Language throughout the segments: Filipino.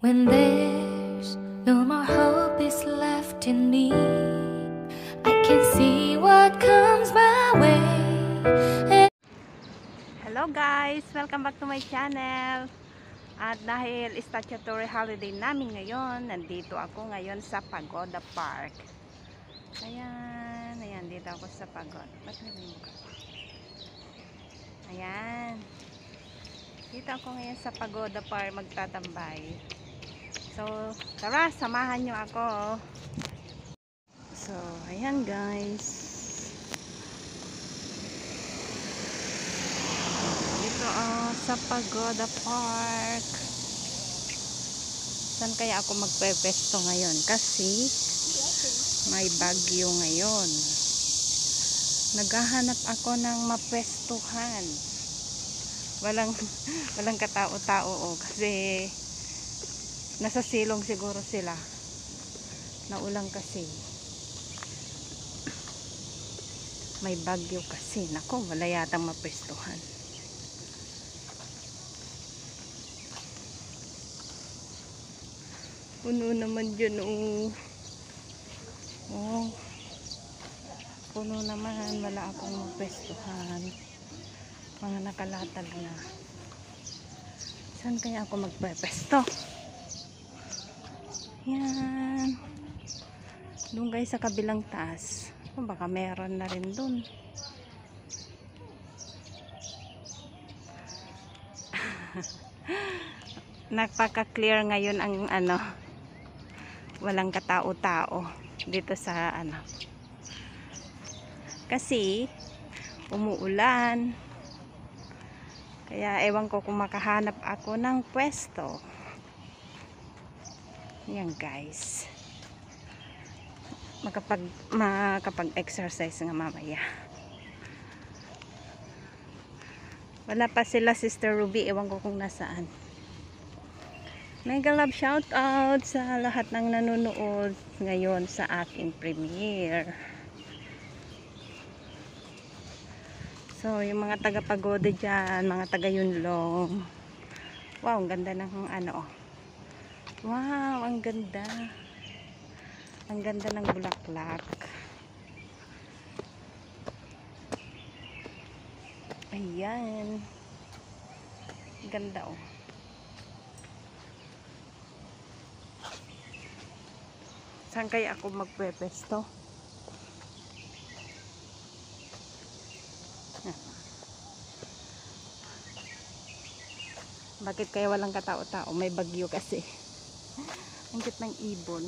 When there's no more hope is left in me, I can see what comes my way. Hello guys! Welcome back to my channel. At dahil statutory holiday namin ngayon, nandito ako ngayon sa Pagoda Park. Ayan, dito ako sa Pagoda. Ba't nagmumukha ko? Ayan. Dito ako ngayon sa Pagoda Park magtatambay. So, tara, samahan nyo ako. So, ayan guys. Dito sa Pagoda Park. Saan kaya ako magpe-pesto ngayon? Kasi may bagyo ngayon. Naghahanap ako ng mapestuhan. Walang katao-tao kasi nasa silong siguro sila. Naulang kasi. May bagyo kasi. Nako, wala yatang mapestuhan. Puno naman dyan, oh. Puno naman, wala akong mapestuhan. Mga nakalatag na. Saan kaya ako magpepesto? Yan. Doon guys sa kabilang taas. Baka meron na rin doon. Napaka-clear ngayon ang walang katao-tao dito sa kasi umuulan, kaya ewan ko kung makahanap ako ng pwesto. Yan guys, makapag-exercise nga mamaya. Wala pa sila Sister Ruby, ewan ko kung nasaan. Mega love shout out sa lahat ng nanonood ngayon sa aking premiere. So, yung mga taga-Pagoda dyan, mga taga-Yunlong. Wow, ang ganda ng wow, ang ganda. Ang ganda ng bulaklak. Ayan. Ganda Saan kaya ako magpepesto? Bakit kaya walang katao-tao? May bagyo kasi. Ang cute ng ibon.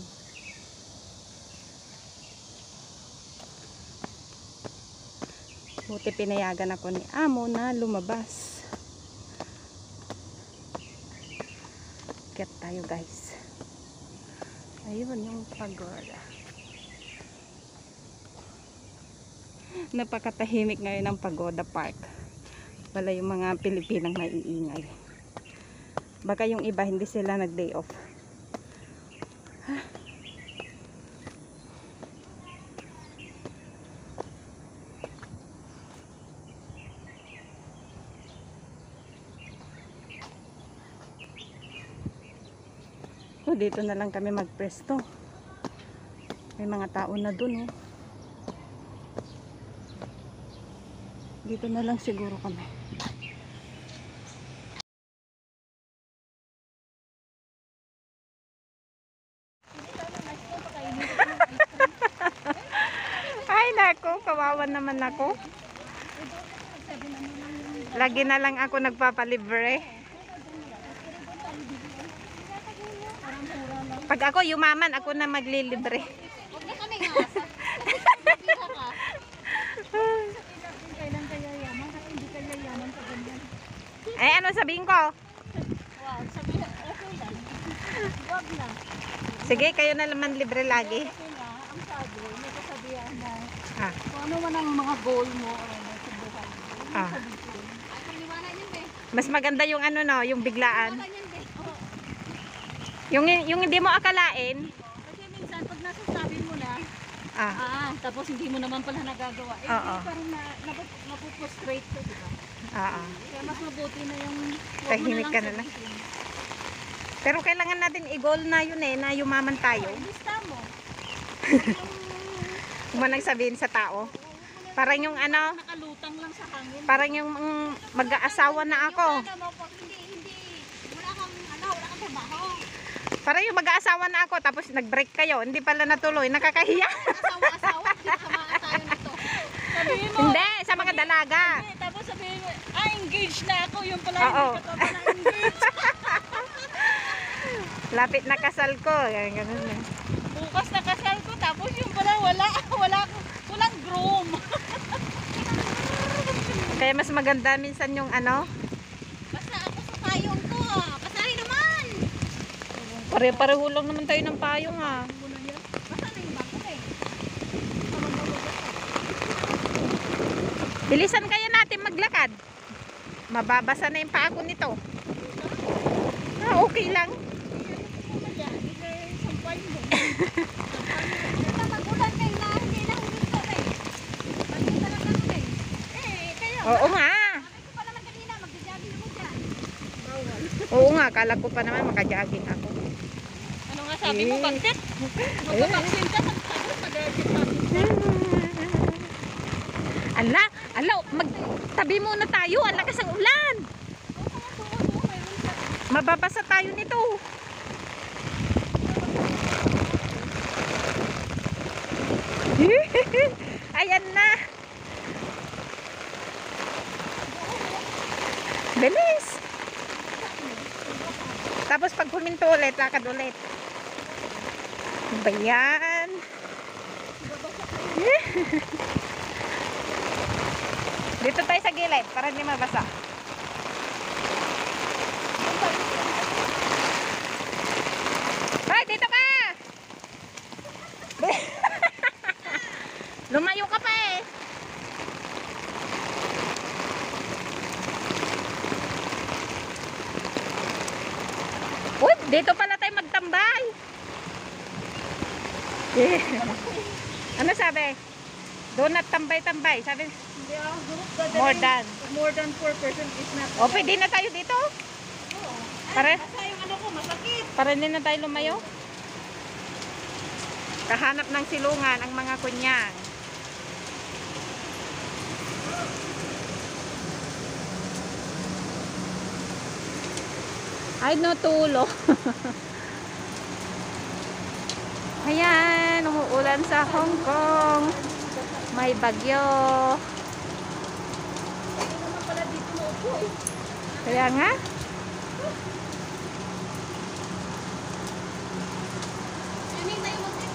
Buti pinayagan ako ni Amo na lumabas. Kaya tayo guys. Ayun yung pagoda. Napakatahimik ngayon ng Pagoda Park. Wala yung mga Pilipinang maiingay. Baka yung iba hindi sila nag-day off. So, dito na lang kami magpresto. May mga tao na dun Dito na lang siguro kami. Ay nako, kawawan naman ako. Lagi na lang ako nagpapalibre. Pag ako yumaman, ako na maglilibre. Huwag na kami nga. Kailan kaya yaman? Kasi hindi kaya yaman sa ganyan. Eh, ano sabihin ko? Wow, sabihin, okay lang. Huwag na. Sige, kayo na naman libre lagi. Kasi nga, ang sabi, may kasabihan na Kung ano man ang mga goal mo sa buhay mo. Ah. Ay, paniwala yun, be. Mas maganda yung yung biglaan. Paniwala yun, be. Yung hindi mo akalain. Kasi minsan, pag nasasabi mo na, tapos hindi mo naman pala nagagawa. Eh, parang napupostrate ka, di ba? Kaya mas mabuti na yung Tahimik ka na lang. Pero kailangan natin i-goal na yun eh, na yumaman tayo. Lista mo. Kung man sabihin sa tao. Parang yung ano, Nakalutang lang sa hangin. parang yung mag-aasawa na ako. Yung ano mo, pag hindi, wala kang trabaho. Parang yung mag-aasawa na ako, tapos nag-break kayo. Hindi pala natuloy, nakakahiya. Asawa-asawa, hindi tamaan tayo nito. Sabihin mo, Hindi, sa mga dalaga. hindi, tapos sabihin mo, engaged na ako. Yung pala, Oo. hindi ka pa pala engaged. Lapit na kasal ko. Ganun eh. Bukas na kasal ko, tapos yung pala, walang groom. Kaya mas maganda minsan yung ano, Basta ako sa payong ko, pasahin naman. pare-pareho lang naman tayo ng payong ah. Muna yan. Basta na yung bangko eh. Bilisan kaya natin maglakad. Mababasa na yung paa ko nito. Ah, okay lang. Magulan kayo na, hindi na huminto eh. Magkita na kami eh. Kaya, Oo nga. sabi ko pa naman kanina, magja-jogging ako dyan. Bawal. Oo nga, kala ko pa naman makajogging ako. Ano nga sabi mo, bakit? Magpapaksin ka, mag-jogging pa. Ala, magtabi muna tayo. Ang lakas ng ulan. Mababasa tayo nito. Ayan na. Bilis. Tapos pag huminto ulit, lakad ulit. Ano ba yan? Dito tayo sa gilid para hindi mabasa. Ay, dito ka! Lumayo ka pa eh. Uy, dito pala tayo magtambay. Ano sabi? Doon at tambay-tambay. Sabi, Hindi ako group more than 4 person is not. O, pwede na tayo dito. Pare, Basta yung ano ko, masakit. para hindi na tayo lumayo. Kahanap ng silungan ang mga kunyang. Ay, no, tulo. Ayan, umuulan sa Hong Kong. May bagyo. Hindi naman pala dito naupo eh. Kaya nga. Ano yung tayo mag-trip?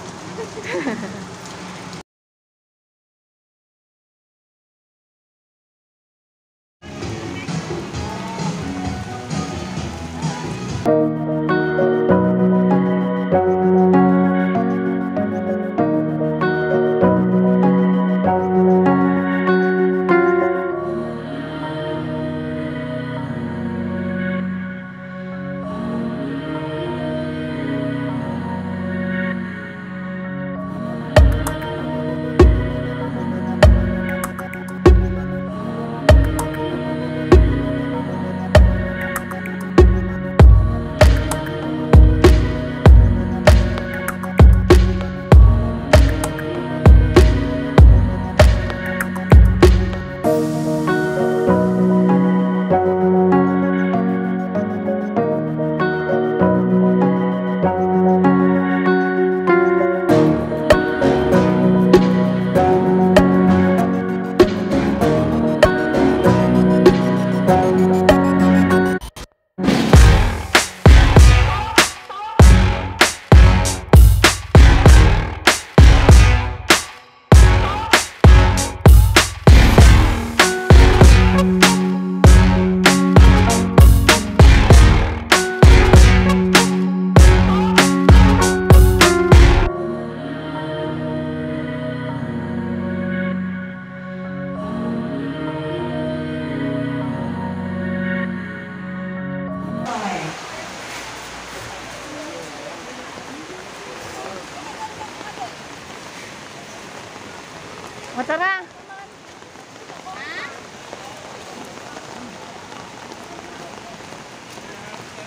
O tara.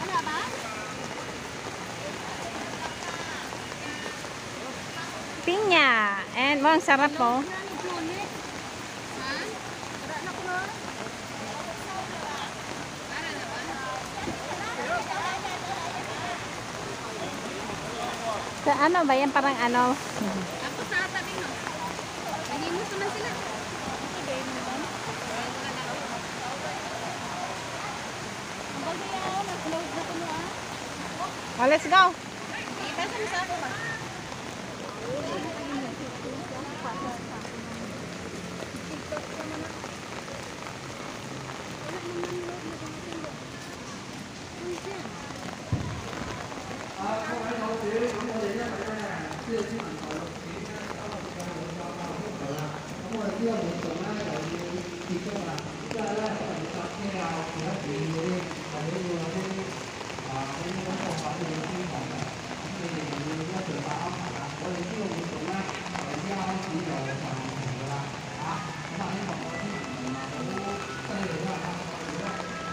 Ano ba? pinya. And ang sarap po. Sa ano ba yan? Parang ano? Ako sa tabi no. Nagimos naman sila. Ang bagay ako, nagkulawag na kuno ah. Oh, let's go. Ipasa mo sa ako ba?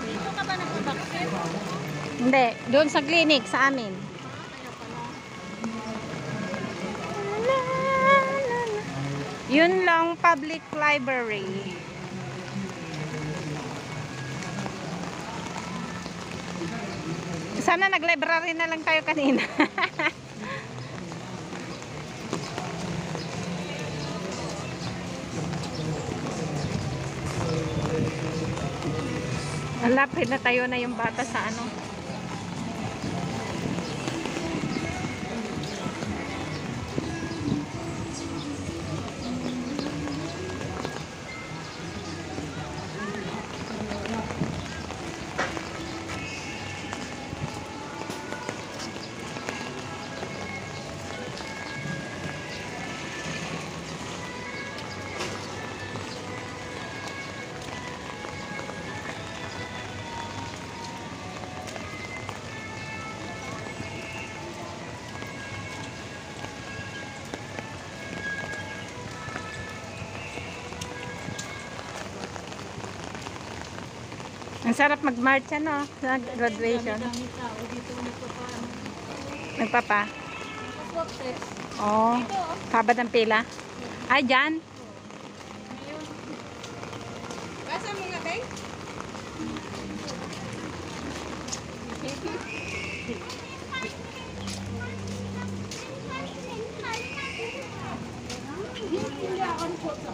Dito ka ba nagpabaksin? Hindi, doon sa clinic sa amin. Yun lang, public library. Sana nag-library na lang tayo kanina. Lapit na tayo na yung bata sa ano. Ang sarap mag-march ano, sa graduation. Dami tao dito nagpapaano. Nagpapa? Swap test. Oo. Habad ang pila. Ay, dyan. Basa mo nga, Beng? Hindi ako nagpapa.